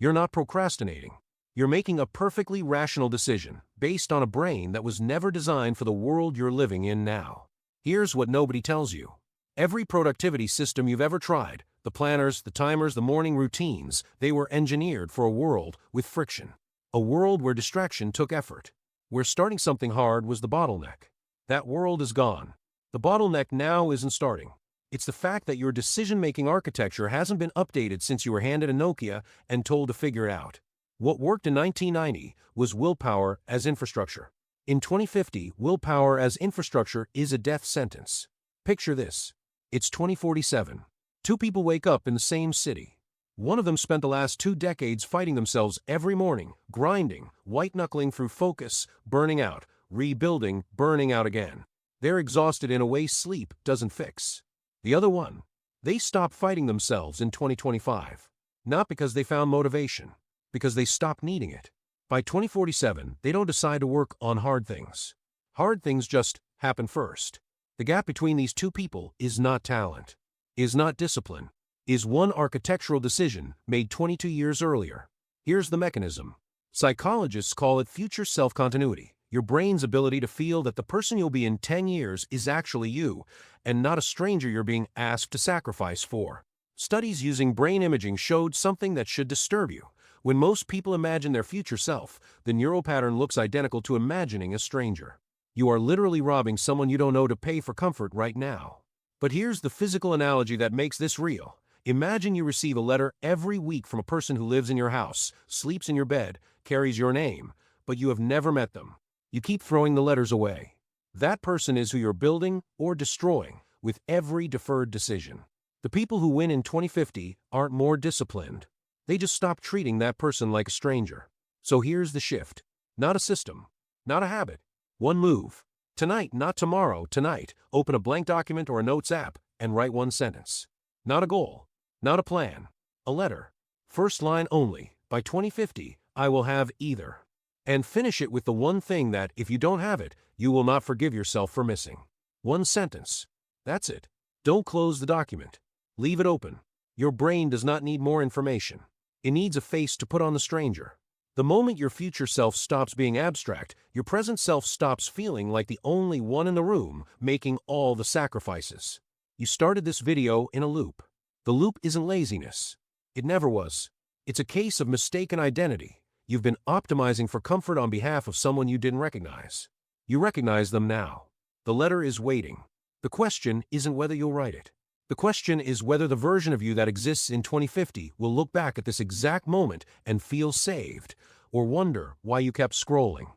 You're not procrastinating. You're making a perfectly rational decision based on a brain that was never designed for the world you're living in now. Here's what nobody tells you. Every productivity system you've ever tried, the planners, the timers, the morning routines, they were engineered for a world with friction. A world where distraction took effort. Where starting something hard was the bottleneck. That world is gone. The bottleneck now isn't starting. It's the fact that your decision-making architecture hasn't been updated since you were handed a Nokia and told to figure it out. What worked in 1990 was willpower as infrastructure. In 2050, willpower as infrastructure is a death sentence. Picture this. It's 2047. Two people wake up in the same city. One of them spent the last 2 decades fighting themselves every morning, grinding, white-knuckling through focus, burning out, rebuilding, burning out again. They're exhausted in a way sleep doesn't fix. The other one, they stopped fighting themselves in 2025. Not because they found motivation, because they stopped needing it. By 2047, they don't decide to work on hard things. Hard things just happen first. The gap between these two people is not talent, is not discipline, is one architectural decision made 22 years earlier. Here's the mechanism. Psychologists call it future self-continuity, your brain's ability to feel that the person you'll be in 10 years is actually you, and not a stranger you're being asked to sacrifice for. Studies using brain imaging showed something that should disturb you. When most people imagine their future self, the neural pattern looks identical to imagining a stranger. You are literally robbing someone you don't know to pay for comfort right now. But here's the physical analogy that makes this real. Imagine you receive a letter every week from a person who lives in your house, sleeps in your bed, carries your name, but you have never met them. You keep throwing the letters away. That person is who you're building or destroying with every deferred decision. The people who win in 2050 aren't more disciplined. They just stop treating that person like a stranger. So here's the shift. Not a system. Not a habit. One move. Tonight, not tomorrow, tonight. Open a blank document or a notes app and write one sentence. Not a goal. Not a plan. A letter. First line only. By 2050, I will have either. And finish it with the one thing that, if you don't have it, you will not forgive yourself for missing. One sentence. That's it. Don't close the document. Leave it open. Your brain does not need more information. It needs a face to put on the stranger. The moment your future self stops being abstract, your present self stops feeling like the only one in the room making all the sacrifices. You started this video in a loop. The loop isn't laziness. It never was. It's a case of mistaken identity. You've been optimizing for comfort on behalf of someone you didn't recognize. You recognize them now. The letter is waiting. The question isn't whether you'll write it. The question is whether the version of you that exists in 2050 will look back at this exact moment and feel saved, or wonder why you kept scrolling.